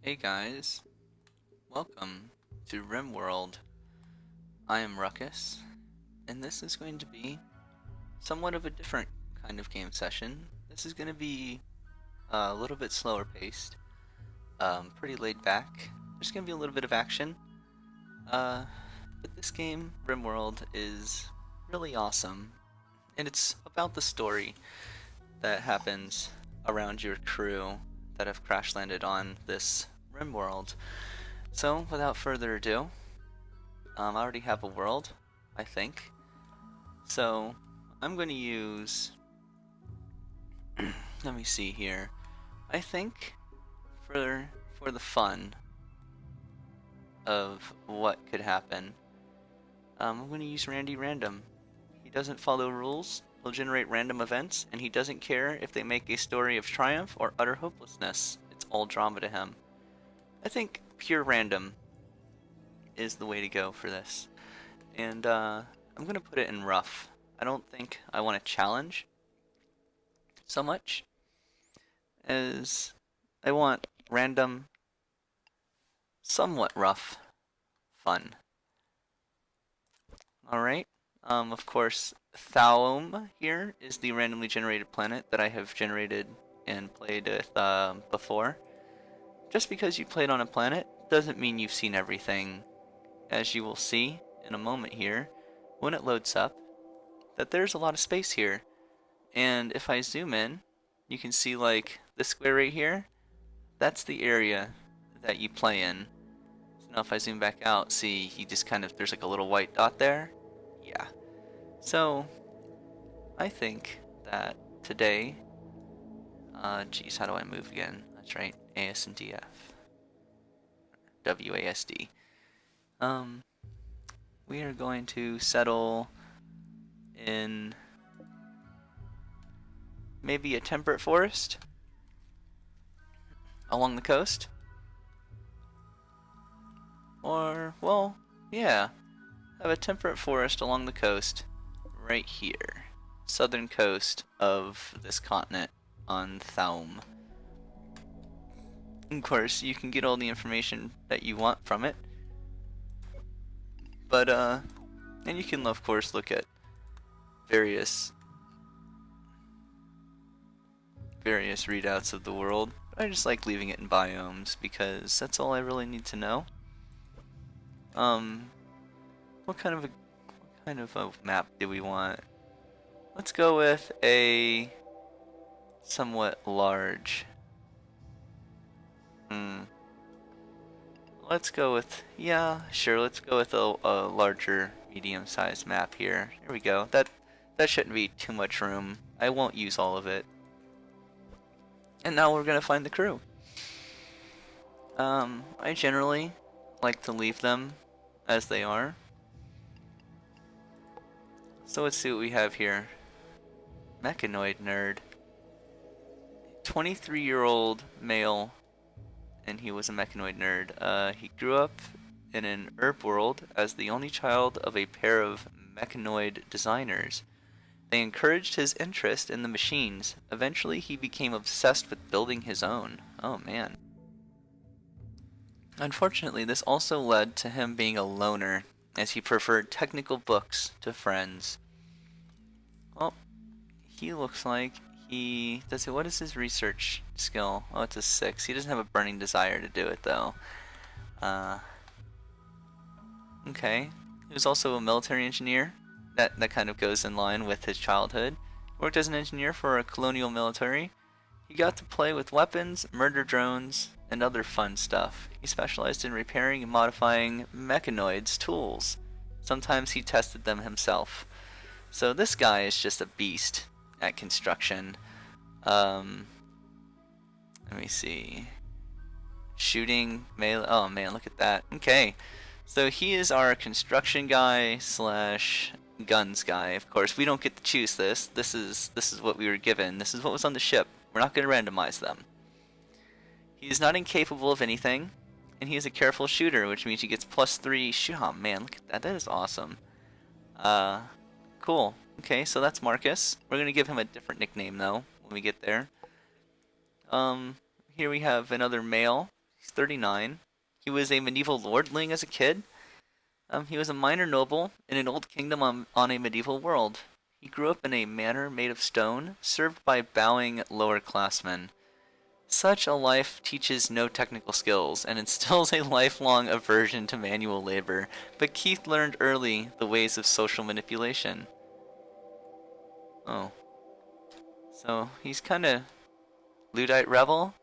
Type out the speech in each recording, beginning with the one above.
Hey guys, welcome to Rimworld. I am Ruckus, and this is going to be somewhat of a different kind of game session. This is going to be a little bit slower paced, pretty laid back. There's going to be a little bit of action, uh, but this game, Rimworld, is really awesome, and it's about the story that happens around your crew that have crash landed on this Rimworld. So, without further ado, I already have a world, I think. So, I'm going to use. Let me see here. I think for the fun of what could happen, I'm going to use Randy Random. He doesn't follow rules. He'll generate random events, and he doesn't care if they make a story of triumph or utter hopelessness. It's all drama to him. I think pure random is the way to go for this. And I'm going to put it in rough. I don't think I want to challenge so much as I want random, somewhat rough fun. Alright, of course, Thaum here is the randomly generated planet that I have generated and played with before. Just because you played on a planet doesn't mean you've seen everything, as you will see in a moment here when it loads up that there's a lot of space here. And if I zoom in, you can see like this square right here, that's the area that you play in. So now if I zoom back out, see he just kind of, there's like a little white dot there. Yeah. So I think that today, geez, how do I move again? That's right, AS and DF. WASD. We are going to settle in maybe a temperate forest along the coast. Or, well, yeah, have a temperate forest along the coast right here. Southern coast of this continent on Thaum. Of course, you can get all the information that you want from it. But, and you can, of course, look at various readouts of the world. I just like leaving it in biomes because that's all I really need to know. What kind of a map do we want? Let's go with a somewhat large. Let's go with, yeah, sure, let's go with a larger medium-sized map here. Here we go. That shouldn't be too much room. I won't use all of it. And now we're gonna find the crew. I generally like to leave them as they are. So let's see what we have here. Mechanoid nerd. 23-year-old male, and he was a mechanoid nerd. He grew up in an herb world as the only child of a pair of mechanoid designers. They encouraged his interest in the machines. Eventually, he became obsessed with building his own. Oh man. Unfortunately, this also led to him being a loner, as he preferred technical books to friends. Well, he looks like he does it. What is his research skill? Oh, it's a 6. He doesn't have a burning desire to do it though. Okay. He was also a military engineer. That kind of goes in line with his childhood. He worked as an engineer for a colonial military. He got to play with weapons, murder drones, and other fun stuff. He specialized in repairing and modifying mechanoids' tools. Sometimes he tested them himself. So this guy is just a beast at construction. Let me see. Shooting, melee. Oh man, look at that. Okay. So he is our construction guy slash guns guy. Of course, we don't get to choose this. This is what we were given. This is what was on the ship. We're not going to randomize them. He is not incapable of anything, and he is a careful shooter, which means he gets +3 shoot. Oh man, look at that. That is awesome. Cool. Okay, so that's Marcus. We're going to give him a different nickname though when we get there. Here we have another male. He's 39. He was a medieval lordling as a kid. He was a minor noble in an old kingdom on a medieval world. He grew up in a manor made of stone, served by bowing lower classmen. Such a life teaches no technical skills and instills a lifelong aversion to manual labor, but Keith learned early the ways of social manipulation. Oh. So he's kinda Luddite rebel?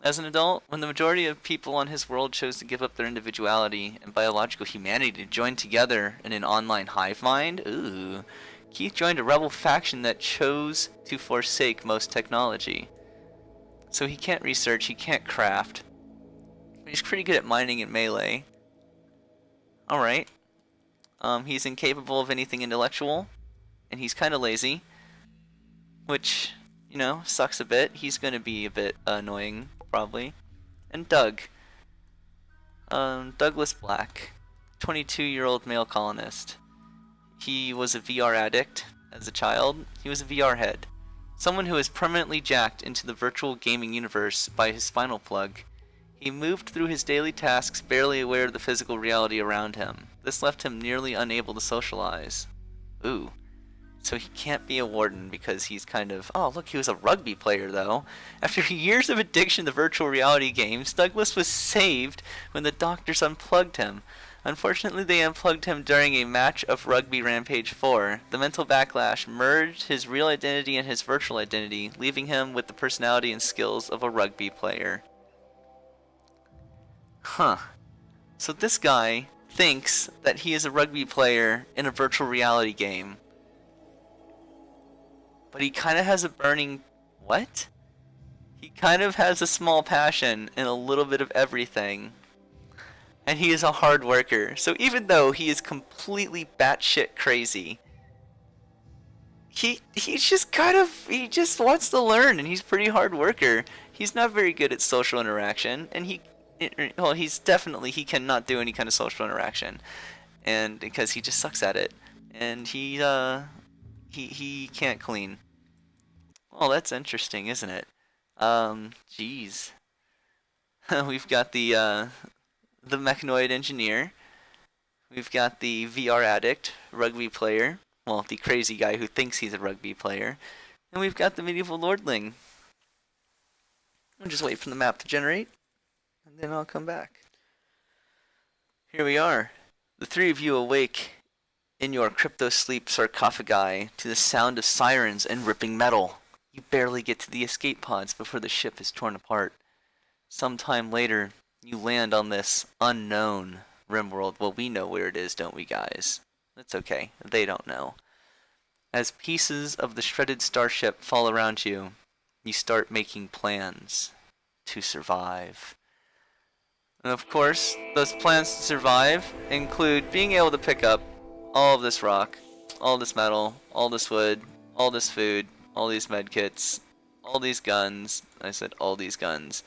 As an adult, when the majority of people on his world chose to give up their individuality and biological humanity to join together in an online hive mind, Keith joined a rebel faction that chose to forsake most technology. So he can't research, he can't craft. But he's pretty good at mining and melee. Alright. He's incapable of anything intellectual, and he's kinda lazy. Which, sucks a bit. He's gonna be a bit annoying, probably. And Doug. Douglas Black. 22-year-old male colonist. He was a VR addict as a child. He was a VR head. Someone who is permanently jacked into the virtual gaming universe by his spinal plug. He moved through his daily tasks barely aware of the physical reality around him. This left him nearly unable to socialize. Ooh. So he can't be a warden because he's kind of... Oh, look, he was a rugby player, though. After years of addiction to virtual reality games, Douglas was saved when the doctors unplugged him. Unfortunately, they unplugged him during a match of Rugby Rampage 4. The mental backlash merged his real identity and his virtual identity, leaving him with the personality and skills of a rugby player. Huh. So this guy thinks that he is a rugby player in a virtual reality game. But he kind of has a burning... What? He kind of has a small passion and a little bit of everything. And he is a hard worker. So even though he is completely batshit crazy, he's just he just wants to learn, and he's a pretty hard worker. He's not very good at social interaction, and he cannot do any kind of social interaction, and because he just sucks at it, and he can't clean. Well, that's interesting, isn't it? Jeez. We've got the mechanoid engineer. We've got the VR addict, rugby player. Well, the crazy guy who thinks he's a rugby player. And we've got the medieval lordling. I'll just wait for the map to generate, and then I'll come back. Here we are. The three of you awake in your crypto-sleep sarcophagi to the sound of sirens and ripping metal. You barely get to the escape pods before the ship is torn apart. Sometime later, you land on this unknown Rimworld. Well, we know where it is, don't we, guys? That's okay. They don't know. As pieces of the shredded starship fall around you, you start making plans to survive. And of course, those plans to survive include being able to pick up all of this rock, all this metal, all this wood, all this food, all these medkits, all these guns. I said all these guns.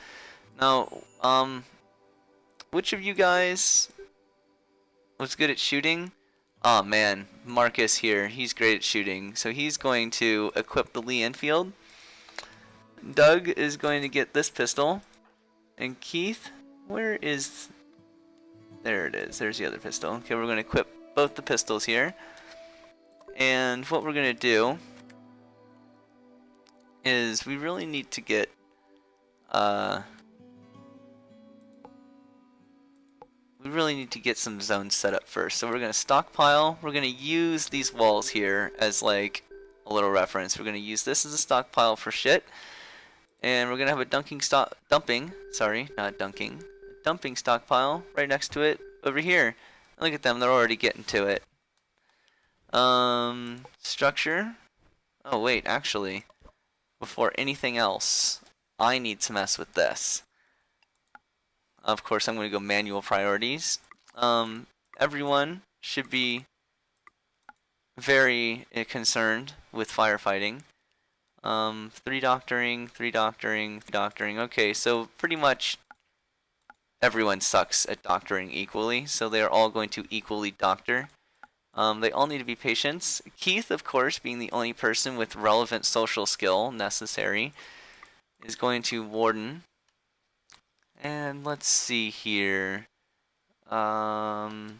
Now, which of you guys was good at shooting? Oh man, Marcus here, he's great at shooting. So he's going to equip the Lee Enfield. Doug is going to get this pistol. And Keith, where is... There it is, there's the other pistol. Okay, we're going to equip both the pistols here. And what we're going to do is we really need to get... we really need to get some zones set up first. So we're going to stockpile. We're going to use these walls here as like a little reference. We're going to use this as a stockpile for shit. And we're going to have a dumping stockpile right next to it over here. Look at them, they're already getting to it. Structure. Oh wait, actually, before anything else, I need to mess with this. Of course, I'm going to go manual priorities. Everyone should be very concerned with firefighting. 3 doctoring, 3 doctoring, 3 doctoring. Okay, so pretty much everyone sucks at doctoring equally, so they are all going to equally doctor. They all need to be patients. Keith, of course, being the only person with relevant social skill necessary, is going to warden. And let's see here. I'm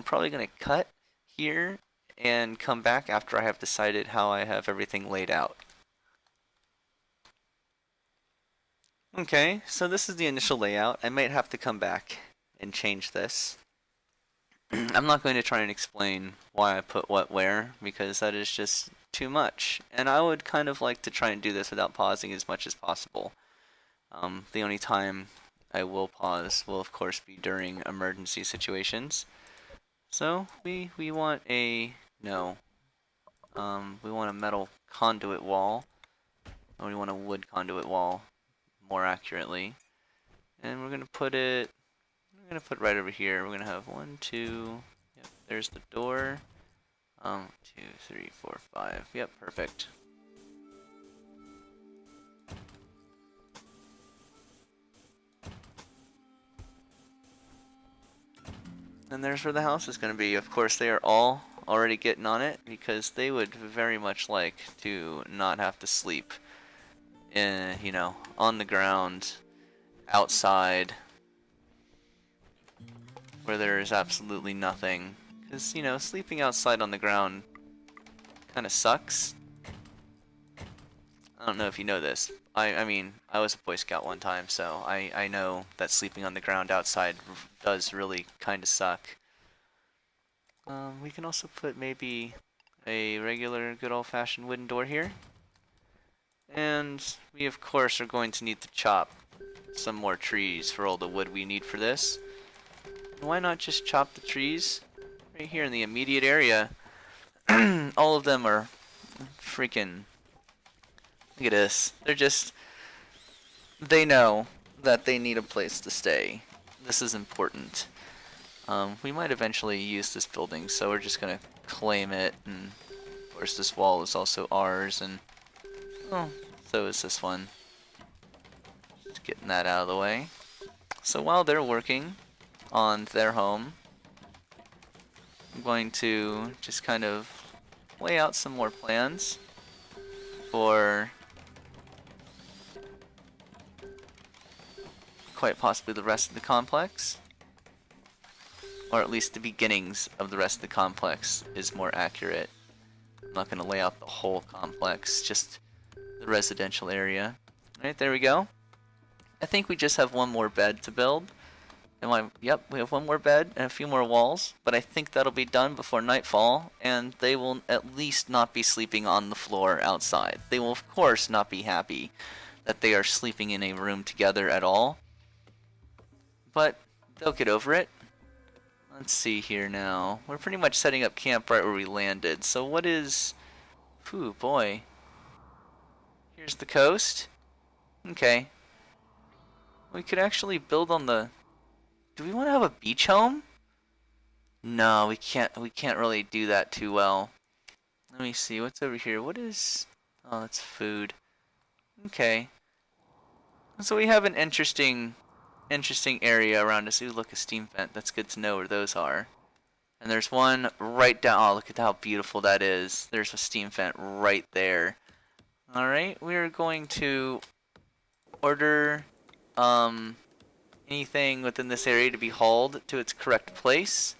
probably gonna cut here and come back after I have decided how I have everything laid out. Okay, so this is the initial layout. I might have to come back and change this. I'm not going to try and explain why I put what where, because that is just too much. And I would kind of like to try and do this without pausing as much as possible. The only time I will pause will of course be during emergency situations. So we want a no. We want a metal conduit wall. Or we want a wood conduit wall, more accurately. And we're gonna put it right over here. We're gonna have 1, 2, yep, there's the door. 2, 3, 4, 5. Yep, perfect. And there's where the house is gonna be. Of course, they are all already getting on it because they would very much like to not have to sleep you know, on the ground, outside, where there is absolutely nothing. Because, you know, sleeping outside on the ground kind of sucks. I don't know if you know this. I mean, I was a Boy Scout one time, so I know that sleeping on the ground outside does really kind of suck. We can also put maybe a regular good old-fashioned wooden door here. And we of course are going to need to chop some more trees for all the wood we need for this. Why not just chop the trees right here in the immediate area? All of them are freaking... Look at this. They know that they need a place to stay. This is important. We might eventually use this building, so we're just gonna claim it, and of course this wall is also ours, and oh, so is this one. Just getting that out of the way. So while they're working on their home, I'm going to just kind of lay out some more plans for quite possibly the rest of the complex. Or at least the beginnings of the rest of the complex is more accurate. I'm not going to lay out the whole complex, just the residential area. Alright, there we go. I think we just have one more bed to build. Yep, we have one more bed and a few more walls, but I think that'll be done before nightfall, and they will at least not be sleeping on the floor outside. They will of course not be happy that they are sleeping in a room together at all, but they'll get over it. Let's see here now. We're pretty much setting up camp right where we landed, so what is... Ooh, boy. Here's the coast. Okay. We could actually build on the... Do we want to have a beach home? No, we can't really do that too well. Let me see, what's over here? What is... Oh, that's food. Okay. So we have an interesting area around us. Ooh, look, a steam vent. That's good to know where those are. And there's one right down... Oh, look at how beautiful that is. There's a steam vent right there. Alright, we're going to order anything within this area to be hauled to its correct place.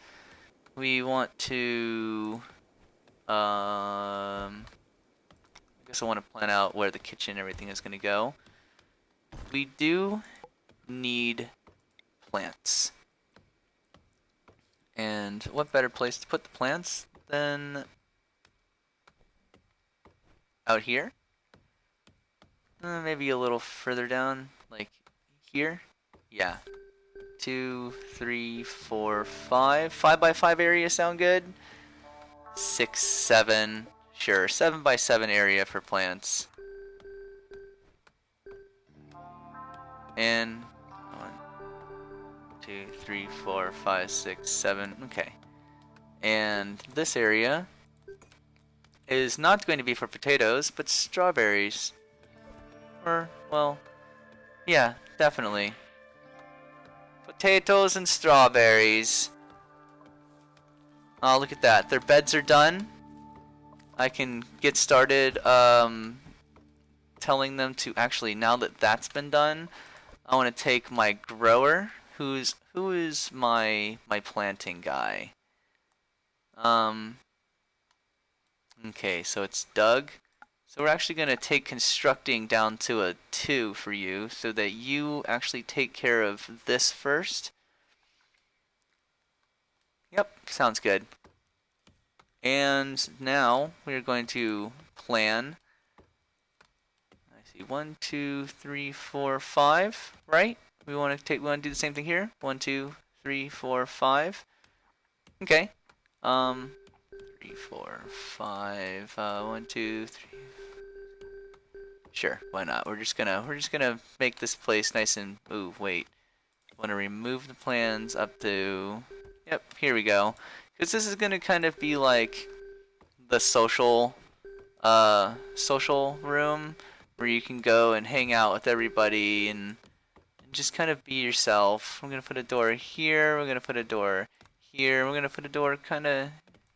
We want to... I guess I want to plan out where the kitchen and everything is going to go. We do need plants. And what better place to put the plants than out here? Maybe a little further down, like here. Yeah. 2, 3, 4, 5. 5 by 5 area sound good? 6, 7. Sure, 7 by 7 area for plants. And 1, 2, 3, 4, 5, 6, 7. Okay. And this area is not going to be for potatoes, but strawberries. Or, well, yeah, definitely. Potatoes and strawberries. Oh, look at that. Their beds are done. I can get started telling them to actually, now that that's been done, I want to take my grower. Who is my planting guy? Okay, so it's Doug. So we're actually going to take constructing down to a 2 for you so that you actually take care of this first. Yep, sounds good. And now we're going to plan. I see 1, 2, 3, 4, 5, right? We want to do the same thing here. 1, 2, 3, 4, 5. Okay. 3, 4, 5. 1, 2, 3. Sure, why not? We're just gonna make this place nice and. Ooh, wait. Want to remove the plans up to. Yep, here we go. Because this is gonna kind of be like the social room where you can go and hang out with everybody and just kind of be yourself. We're gonna put a door here. We're gonna put a door here. We're gonna put a door kind of.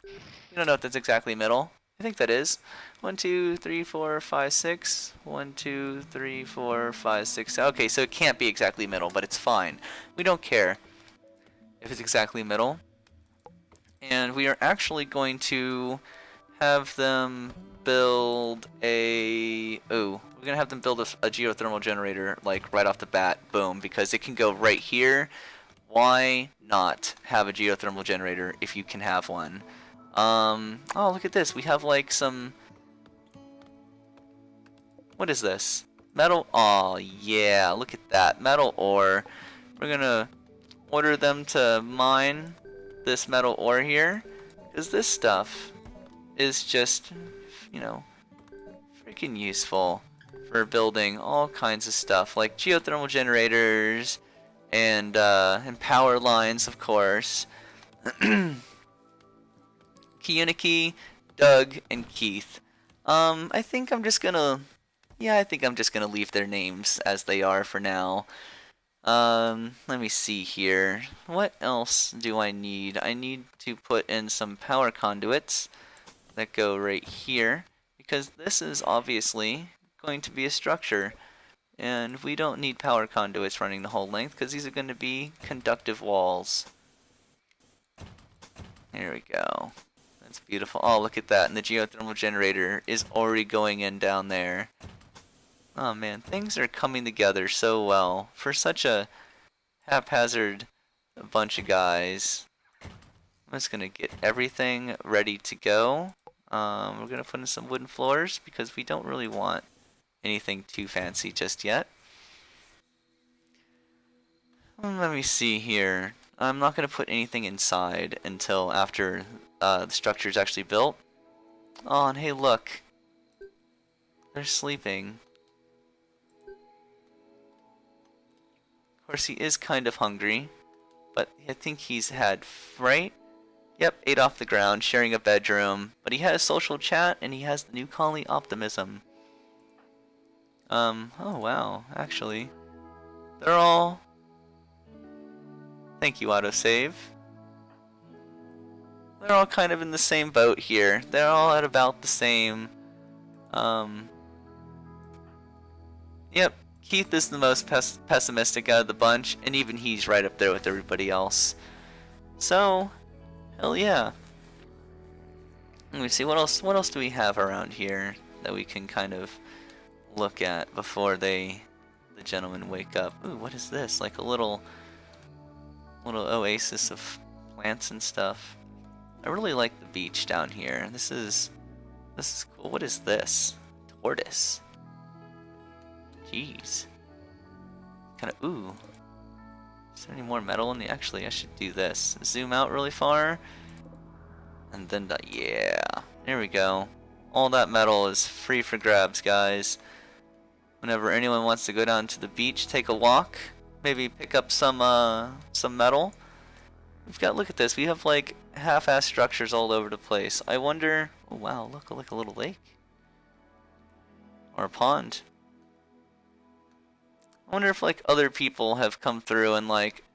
You don't know if that's exactly middle. I think that is. 1, 2, 3, 4, 5, 6. 1, 2, 3, 4, 5, 6. Okay, so it can't be exactly middle, but it's fine. We don't care if it's exactly middle. And we are actually going to have them build a. Ooh, we're gonna have them build a geothermal generator like right off the bat. Boom, because it can go right here. Why not have a geothermal generator if you can have one? Oh, look at this. We have like some. What is this? Metal. Oh, yeah. Look at that. Metal ore. We're gonna order them to mine this metal ore here. Because this stuff is just, you know, freaking useful for building all kinds of stuff. Like geothermal generators and power lines, of course. Kiyuniki, Doug, and Keith. I think I'm just gonna. Yeah, I think I'm just gonna leave their names as they are for now. Let me see here. What else do I need? I need to put in some power conduits that go right here because this is obviously going to be a structure, and we don't need power conduits running the whole length because these are going to be conductive walls. There we go. That's beautiful. Oh, look at that. And the geothermal generator is already going in down there. Oh man, things are coming together so well for such a haphazard bunch of guys. I'm just gonna get everything ready to go. We're gonna put in some wooden floors because we don't really want anything too fancy just yet. Let me see here. I'm not gonna put anything inside until after the structure is actually built. Oh, and hey, look. They're sleeping. Of course, he is kind of hungry, but I think he's had, right? Yep, ate off the ground, sharing a bedroom, but he has social chat and he has the new colony optimism. Oh wow, actually, they're all. Thank you, autosave. They're all kind of in the same boat here. They're all at about the same. Yep. Keith is the most pessimistic out of the bunch, and even he's right up there with everybody else. So, hell yeah. Let me see, what else do we have around here that we can kind of look at before the gentlemen wake up? Ooh, what is this? Like a little oasis of plants and stuff. I really like the beach down here. This is cool. What is this? Tortoise. Jeez. Kind of, ooh. Is there any more metal in the, actually I should do this. Zoom out really far. And then, yeah. There we go. All that metal is free for grabs, guys. Whenever anyone wants to go down to the beach, take a walk, maybe pick up some metal. We've got, look at this, we have like half-assed structures all over the place. I wonder, oh wow, look like a little lake. Or a pond. I wonder if like other people have come through and like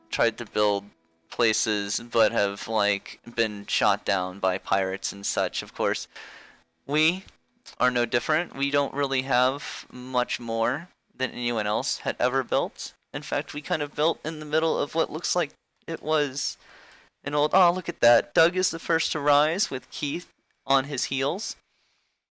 tried to build places but have like been shot down by pirates and such. Of course, we are no different. We don't really have much more than anyone else had ever built. In fact, we kind of built in the middle of what looks like it was an old. Oh, look at that. Doug is the first to rise with Keith on his heels.